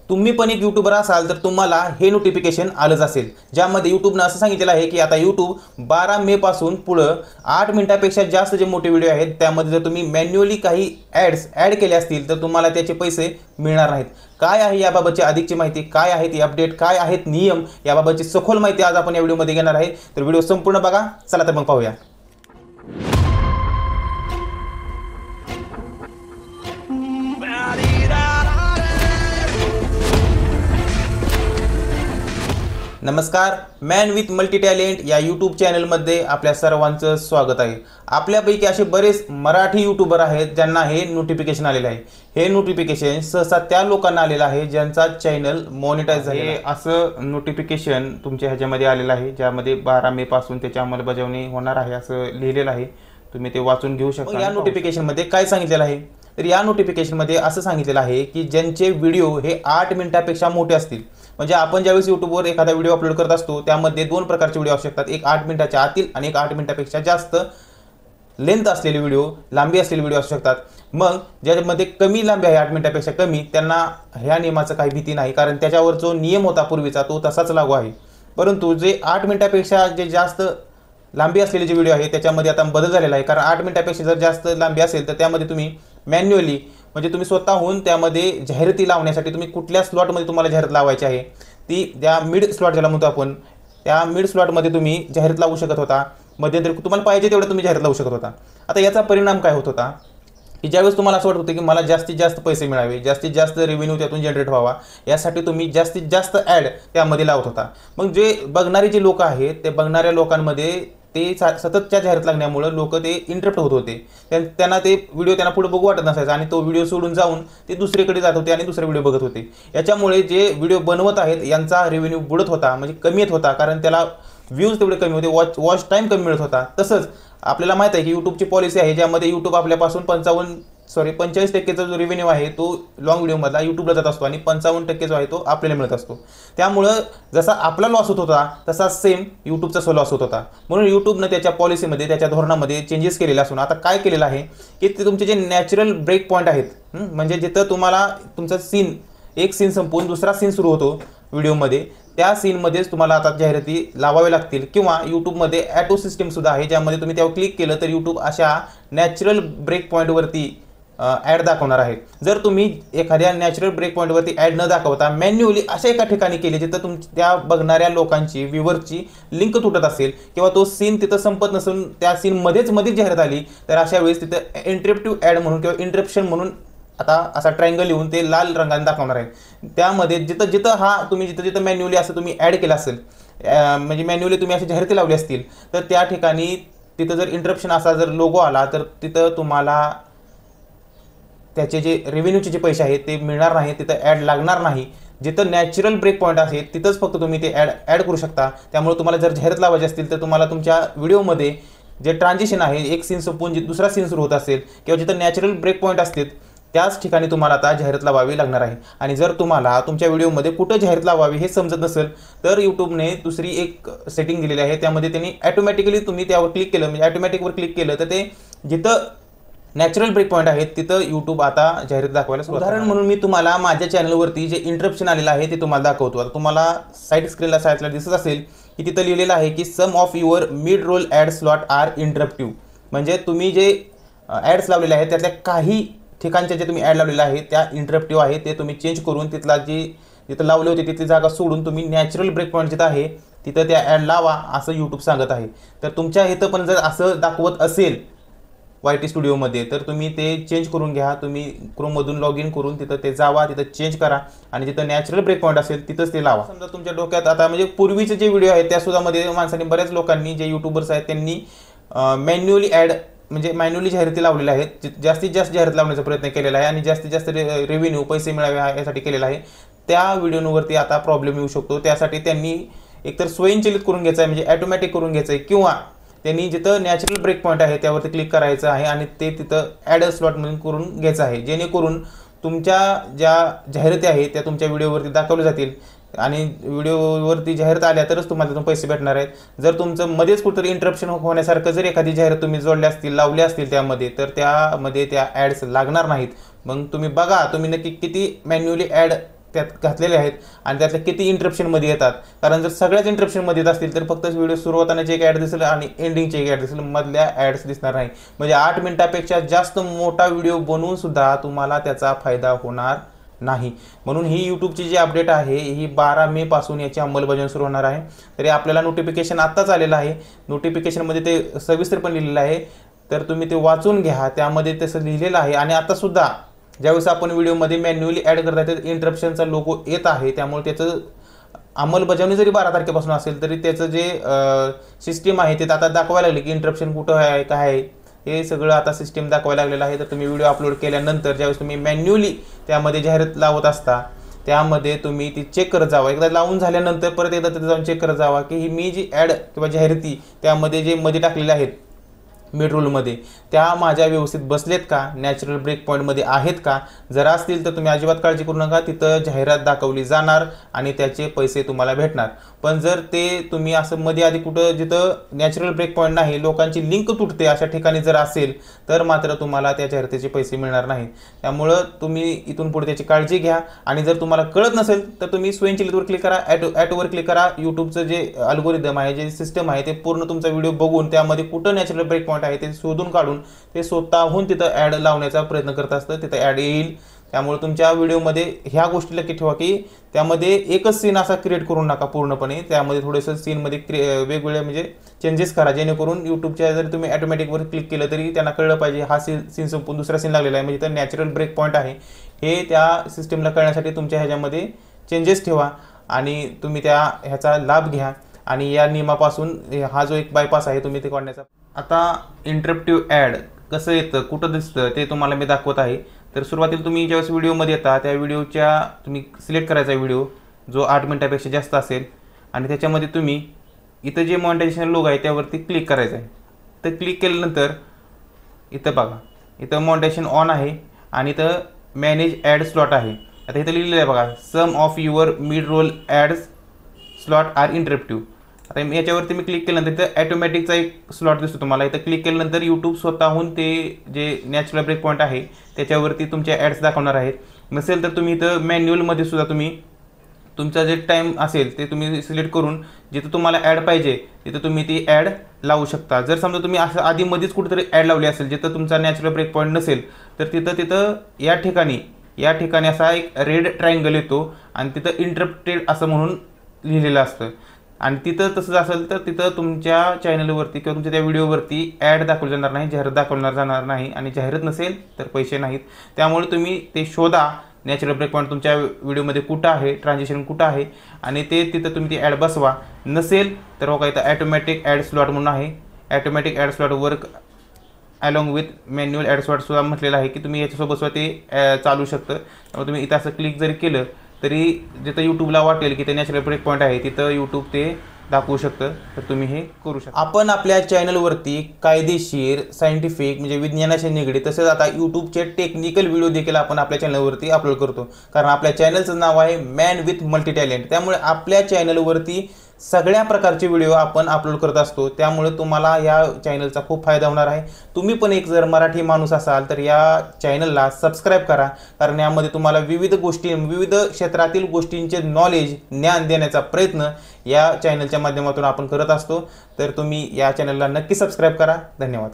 तुम्ही पण एक यूट्यूबर असाल तर तुम्हाला हे नोटिफिकेशन आलंच असेल, ज्यामध्ये यूट्यूबनं असं सांगितलेलं आहे की आता यूट्यूब 12 मे पासून पुढं 8 मिनिटापेक्षा जास्त जे मोठे व्हिडिओ आहेत त्यामध्ये जर तुम्ही मॅन्युअली काही ॲड केले असतील तर तुम्हाला त्याचे पैसे मिळणार नाहीत। काय आहे याबाबतची अधिकची माहिती, काय आहे ती अपडेट, काय आहेत नियम, याबाबतची सखोल माहिती आज आपण या व्हिडिओमध्ये घेणार आहे। तर व्हिडिओ संपूर्ण बघा। चला तर मग पाहूया। नमस्कार, मॅन विथ मल्टी टॅलेंट या यूट्यूब चॅनलमध्ये आपल्या सर्वांचं स्वागत आहे। आपल्यापैकी असे बरेच मराठी यूट्यूबर आहेत ज्यांना हे नोटिफिकेशन आलेलं आहे। हे नोटिफिकेशन सहसा त्या लोकांना आलेलं आहे ज्यांचा चॅनल मॉनिटाईज आहे। असं नोटिफिकेशन तुमच्या ह्याच्यामध्ये आलेलं आहे, ज्यामध्ये 12 मे पासून त्याची अंमलबजावणी होणार आहे असं लिहिलेलं आहे। तुम्ही ते वाचून घेऊ शकता। या नोटिफिकेशनमध्ये काय सांगितलेलं आहे, तर या नोटिफिकेशनमध्ये असं सांगितलेलं आहे की ज्यांचे व्हिडिओ हे 8 मिनिटापेक्षा मोठे असतील, म्हणजे आपण ज्यावेळेस यूट्यूबवर एखादा व्हिडिओ अपलोड करत असतो त्यामध्ये दोन प्रकारचे व्हिडिओ असू शकतात, एक 8 मिनिटाच्या आतील आणि एक 8 मिनिटापेक्षा जास्त लेंथ असलेले व्हिडिओ, लांबी असलेले व्हिडिओ असू शकतात। मग ज्यामध्ये कमी लांबी आहे 8 मिनिटापेक्षा कमी, त्यांना ह्या नियमाचं काही भीती नाही, कारण त्याच्यावर जो नियम होता पूर्वीचा तो तसाच लागू आहे। परंतु जे 8 मिनिटापेक्षा जे जास्त लांबी असलेले जे व्हिडिओ आहे त्याच्यामध्ये आता बदल झालेला आहे, कारण 8 मिनिटापेक्षा जर जास्त लांबी असेल तर त्यामध्ये तुम्ही मॅन्युअली म्हणजे तुम्ही स्वतःहून त्यामध्ये जाहिराती लावण्यासाठी तुम्ही कुठल्या स्लॉटमध्ये तुम्हाला जाहिरात लावायची आहे ती त्या मिड स्लॉट ज्याला म्हणतो आपण, त्या मिड स्लॉटमध्ये तुम्ही जाहिरात लावू शकत होता। मध्यंतरी तुम्हाला पाहिजे तेवढं तुम्ही जाहिरात लावू शकत होता। आता याचा परिणाम काय होत होता की ज्यावेळेस तुम्हाला असं वाटत होतं की मला जास्तीत जास्त पैसे मिळावे, जास्तीत जास्त रेव्हेन्यू त्यातून जनरेट व्हावा, यासाठी तुम्ही जास्तीत जास्त ॲड त्यामध्ये लावत होता। मग जे बघणारे जे लोक आहेत ते बघणाऱ्या लोकांमध्ये ते सततच्या जाहिरात लागण्यामुळे लोक ते इंटरप्ट होत होते, त्यांना ते व्हिडिओ त्यांना पुढे बघू वाटत नसायचं आणि तो व्हिडिओ सोडून जाऊन ते दुसरीकडे जात होते आणि दुसरे व्हिडिओ बघत होते। याच्यामुळे जे व्हिडिओ बनवत आहेत यांचा रेव्हेन्यू बुडत होता, म्हणजे कमी येत होता, कारण त्याला व्ह्यूज तेवढे कमी होते, वॉच टाईम कमी मिळत होता। तसंच आपल्याला माहिती आहे की यूट्यूबची पॉलिसी आहे ज्यामध्ये यूट्यूब आपल्यापासून 45% जो रेव्हेन्यू आहे तो लॉंग व्हिडिओमधला यूट्यूबला जात असतो आणि 55% जो आहे तो आपल्याला मिळत असतो। त्यामुळं जसा आपला लॉस होत होता तसा सेम यूट्यूबचा लॉस होत होता। म्हणून यूट्यूबनं त्याच्या पॉलिसीमध्ये, त्याच्या धोरणामध्ये चेंजेस केलेले असून आता काय केलेलं आहे की ते तुमचे जे नॅचरल ब्रेक पॉईंट आहेत, म्हणजे जिथं तुम्हाला तुमचा एक सीन संपवून दुसरा सीन सुरू होतो व्हिडिओमध्ये, त्या सीनमध्येच तुम्हाला आता जाहिराती लावावे लागतील, किंवा यूट्यूबमध्ये ॲटो सिस्टीम सुद्धा आहे ज्यामध्ये तुम्ही त्यावर क्लिक केलं तर यूट्यूब अशा नॅचरल ब्रेक पॉईंटवरती ॲड दाखवणार आहे। जर तुम्ही एखाद्या नॅचरल ब्रेक पॉईंटवरती ॲड न दाखवता मॅन्युअली अशा एका ठिकाणी केली जिथं त्या बघणाऱ्या लोकांची, व्ह्यूवरची लिंक तुटत असेल किंवा तो सीन तिथं संपत नसून त्या सीनमध्येच जाहिरात आली, तर अशा वेळेस तिथं इंटरप्टिव्ह ॲड म्हणून किंवा इंटरप्शन म्हणून आता असा ट्रायंगल लिहून ते लाल रंगाने दाखवणार आहे। त्यामध्ये जिथं मॅन्युअली असं तुम्ही ॲड केलं असेल, म्हणजे मॅन्युअली तुम्ही अशी जाहिराती लावली असतील, तर त्या ठिकाणी तिथं जर इंटरप्शन असा जर लोगो आला तर तिथं तुम्हाला त्याचे जे रेव्हेन्यूचे जे पैसे आहेत ते मिळणार नाही, तिथं ॲड लागणार नाही। जिथं नॅचरल ब्रेक पॉईंट असेल तिथंच फक्त तुम्ही ते ॲड करू शकता। त्यामुळे तुम्हाला जर जाहिरात लावायची असतील तर तुम्हाला तुमच्या व्हिडिओमध्ये जे ट्रान्झिशन आहे, एक सीन संपवून दुसरा सीन सुरू होत असेल किंवा जिथं नॅचरल ब्रेक पॉईंट असतील त्याच ठिकाणी तुम्हाला आता जाहिरात लावावी लागणार आहे। आणि जर तुम्हाला तुमच्या व्हिडिओमध्ये कुठं जाहिरात लावावी हे समजत नसेल तर यूट्यूबने दुसरी एक सेटिंग दिलेली आहे, त्यामध्ये त्यांनी ॲटोमॅटिकली तुम्ही त्यावर क्लिक केलं, म्हणजे ॲटोमॅटिकवर क्लिक केलं तर ते जिथं नॅचरल ब्रेक पॉईंट आहेत तिथं यूट्यूब आता जाहिरात दाखवायला सुरुवात। उदाहरण म्हणून मी तुम्हाला माझ्या चॅनलवरती जे इंटरप्शन आलेलं आहे ते तुम्हाला दाखवतो। आता तुम्हाला साईड स्क्रीनला साईडला दिसत असेल की तिथं लिहिलेलं आहे की some of your mid roll ad slot are interruptive, म्हणजे तुम्ही जे ॲड्स लावलेले आहेत त्यातल्या काही ठिकाणचे जे तुम्ही ॲड लावलेलं आहे त्या इंटरप्टिव्ह आहे, ते तुम्ही चेंज करून जिथं लावले होते तिथली जागा सोडून तुम्ही नॅचरल ब्रेक पॉईंट जिथं आहे तिथं त्या ॲड लावा असं यूट्यूब सांगत आहे। तर तुमच्या इथं पण जर असं दाखवत असेल YT स्टुडिओमध्ये तर तुम्ही ते चेंज करून घ्या। तुम्ही क्रोममधून लॉग इन करून तिथं ते जावा, तिथं चेंज करा आणि जिथं नॅचरल ब्रेक पॉईंट असेल तिथंच ते लावा। समजा तुमच्या डोक्यात आता म्हणजे पूर्वीचे जे व्हिडिओ आहेत त्यासुद्धा माणसांनी, बऱ्याच लोकांनी जे यूट्यूबर्स आहेत त्यांनी मॅन्युअली ॲड म्हणजे मॅन्युअली जाहिराती लावलेल्या आहेत, जास्तीत जास्त जाहिरात लावण्याचा प्रयत्न केलेला आहे आणि जास्तीत जास्त रेव्हेन्यू पैसे मिळावे यासाठी केलेला आहे। त्या व्हिडिओवरती आता प्रॉब्लेम येऊ शकतो, त्यासाठी त्यांनी एकतर स्वयंचलित करून घ्यायचं आहे, म्हणजे ॲटोमॅटिक करून घ्यायचं आहे, किंवा त्यांनी जिथं नॅचरल ब्रेक पॉईंट आहे त्यावरती क्लिक करायचं आहे आणि ते तिथं ॲड स्लॉटमधून करून घ्यायचं आहे, जेणेकरून तुमच्या ज्या जाहिराती आहेत त्या तुमच्या व्हिडिओवरती दाखवल्या जातील आणि व्हिडिओवरती जाहिरात आल्या तरच तुम्हाला त्यातून पैसे भेटणार आहेत। जर तुमचं मध्येच कुठेतरी इंटरप्शन होण्यासारखं जर एखादी जाहिरात तुम्ही जोडल्या असतील, लावल्या असतील त्यामध्ये, तर त्यामध्ये त्या ॲड्स लागणार नाहीत। मग तुम्ही बघा तुम्ही नक्की किती मॅन्युअली ॲड त्यात घातलेले आहेत आणि त्यातल्या किती इंटरप्शनमध्ये येतात. कारण जर सगळ्याच इंटरप्शनमध्ये येत असतील तर फक्त व्हिडिओ सुरू होतानाची एक ॲड दिसेल आणि एंडिंगची एक ॲड दिसेल, मधल्या ॲड्स दिसणार नाही. म्हणजे 8 मिनिटापेक्षा जास्त मोठा व्हिडिओ बनवून सुद्धा तुम्हाला त्याचा फायदा होणार नाही. म्हणून ही यूट्यूबची जी अपडेट आहे ही 12 मे पासून याची अंमलबजावणी सुरू होणार आहे. तरी आपल्याला नोटिफिकेशन आत्ताच आलेलं आहे. नोटिफिकेशनमध्ये ते सविस्तर पण लिहिलेलं आहे, तर तुम्ही ते वाचून घ्या. त्यामध्ये तसं लिहिलेलं आहे. आणि आता सुद्धा ज्यावेळेस आपण व्हिडिओमध्ये मॅन्युअली ॲड करत आहे तर इंटरप्शनचा लोगो येत आहे. त्यामुळे त्याचं अंमलबजावणी जरी 12 तारखेपासून असेल तरी त्याचं जे सिस्टीम आहे ते आता दाखवायला लागले की इंटरप्शन कुठं आहे, काय आहे, हे सगळं आता सिस्टीम दाखवायला लागलेलं आहे. तर तुम्ही व्हिडिओ अपलोड केल्यानंतर ज्यावेळेस तुम्ही मॅन्युअली त्यामध्ये जाहिरात लावत असता त्यामध्ये तुम्ही ती चेक करत जावा. एकदा लावून झाल्यानंतर परत एकदा तिथे जाऊन चेक करत जावा की ही मी जी ॲड किंवा जाहिराती त्यामध्ये जे मध्ये टाकलेले आहेत मिड रोलमध्ये त्या माझ्या व्यवस्थित बसलेत का, नॅचरल ब्रेक पॉईंटमध्ये आहेत का. जर असतील तर तुम्ही अजिबात काळजी करू नका, तिथं जाहिरात दाखवली जाणार आणि त्याचे पैसे तुम्हाला भेटणार. पण जर ते तुम्ही असं मध्ये आधी कुठं जिथं नॅचरल ब्रेक पॉईंट नाही, लोकांची लिंक तुटते अशा ठिकाणी जर असेल तर मात्र तुम्हाला त्या जाहिरातीचे पैसे मिळणार नाहीत. त्यामुळं तुम्ही इथून पुढे त्याची काळजी घ्या. आणि जर तुम्हाला कळत नसेल तर तुम्ही स्वयंचलितवर क्लिक करा, ॲटोवर क्लिक करा. यूट्यूबचं जे अल्गोरिदम आहे, जे सिस्टम आहे ते पूर्ण तुमचा व्हिडिओ बघून त्यामध्ये कुठं नॅचरल ब्रेक पॉईंट आहे ते शोधून काढून ते स्वतःहून तिथं ॲड लावण्याचा प्रयत्न करत असतं. तिथं ॲड येईल. त्यामुळे तुमच्या व्हिडिओमध्ये ह्या गोष्टी लक्षात ठेवा की त्यामध्ये एकच सीन असा क्रिएट करू नका पूर्णपणे. त्यामध्ये थोडंसं सीनमध्ये वेगवेगळे म्हणजे चेंजेस करा, जेणेकरून यूट्यूबच्या जर तुम्ही ऑटोमॅटिकवर क्लिक केलं तरी त्यांना कळलं पाहिजे हा सीन संपून दुसरा सीन लागलेला आहे, म्हणजे तर नॅचरल ब्रेक पॉईंट आहे. हे त्या सिस्टमला कळण्यासाठी तुमच्या ह्याच्यामध्ये चेंजेस ठेवा आणि तुम्ही ह्याचा लाभ घ्या. आणि या नियमापासून हा जो एक बायपास आहे तुम्ही ते काढण्याचा. आता इंटरप्टिव्ह ॲड कसं येतं, कुठं दिसतं ते तुम्हाला मी दाखवत आहे. तर सुरुवातीला तुम्ही ज्यावेळेस व्हिडिओमध्ये येता त्या व्हिडिओच्या तुम्ही सिलेक्ट करायचा व्हिडिओ जो 8 मिनिटापेक्षा जास्त असेल आणि त्याच्यामध्ये तुम्ही इथं जे मॉनिटायझेशन लोगो आहे त्यावरती क्लिक करायचं आहे. तर क्लिक केल्यानंतर इथं बघा, इथं मॉनिटायझेशन ऑन आहे आणि इथं मॅनेज ॲड स्लॉट आहे. आता इथं लिहिलेलं आहे बघा, some of your mid roll ads slot are interruptive. आता याच्यावरती मी क्लिक केल्यानंतर इथं ॲटोमॅटिकचा एक स्लॉट दिसतो तुम्हाला. इथं क्लिक केल्यानंतर यूट्यूब स्वतःहून ते जे नॅचरल ब्रेक पॉईंट आहे त्याच्यावरती तुमच्या ॲड्स दाखवणार आहेत. नसेल तर तुम्ही इथं मॅन्युअलमध्ये सुद्धा तुम्ही तुमचा जे टाईम असेल ते तुम्ही सिलेक्ट करून जिथं तुम्हाला ॲड पाहिजे तिथं तुम्ही ती ॲड लावू शकता. जर समजा तुम्ही असं आधीमध्येच कुठेतरी ॲड लावली असेल जिथं तुमचा नॅचरल ब्रेक पॉईंट नसेल तर तिथं या ठिकाणी असा एक रेड ट्रायंगल येतो आणि तिथं इंटरप्टेड असं म्हणून लिहिलेलं असतं. आणि तिथं तसंच असेल तर तिथं तुमच्या चॅनलवरती किंवा तुमच्या त्या व्हिडिओवरती ॲड दाखवली जाणार नाही, जाहिरात दाखवणार जाणार नाही. आणि जाहिरात नसेल तर पैसे नाहीत. त्यामुळे तुम्ही ते शोधा, नॅचरल ब्रेक पॉईंट तुमच्या व्हिडिओमध्ये कुठं आहे, ट्रान्झिशन कुठं आहे आणि ते तिथं तुम्ही ती ॲड बसवा. नसेल तर हो का इथं ॲटोमॅटिक ॲड स्लॉट म्हणून आहे. Automatic ad slot work along with manual ad slot सुद्धा म्हटलेलं आहे की तुम्ही याच्यासोबत सुद्धा ते चालू शकतं. त्यामुळे तुम्ही इथं असं क्लिक जरी केलं तरी जिथं यूट्यूबला वाटेल की ते नॅचरल ब्रेक पॉईंट आहे तिथं यूट्यूब ते दाखवू शकतं. तर तुम्ही हे करू शकता. आपण आपल्या चॅनलवरती कायदेशीर, सायंटिफिक म्हणजे विज्ञानाशी निगडीत तसेच आता यूट्यूबचे टेक्निकल व्हिडिओ देखील आपण आपल्या चॅनलवरती अपलोड करतो. कारण आपल्या चॅनलचं नाव आहे मॅन विथ मल्टी टॅलेंट. त्यामुळे आपल्या चॅनलवरती सगळ्या प्रकारचे व्हिडिओ आपण अपलोड करत असतो. त्यामुळे तुम्हाला या चॅनलचा खूप फायदा होणार आहे. तुम्ही पण एक जर मराठी माणूस असाल तर या चॅनलला सबस्क्राईब करा. कारण यामध्ये तुम्हाला विविध क्षेत्रातील गोष्टींचे नॉलेज, ज्ञान देण्याचा प्रयत्न या चॅनलच्या माध्यमातून आपण करत असतो. तर तुम्ही या चॅनलला नक्की सबस्क्राईब करा. धन्यवाद.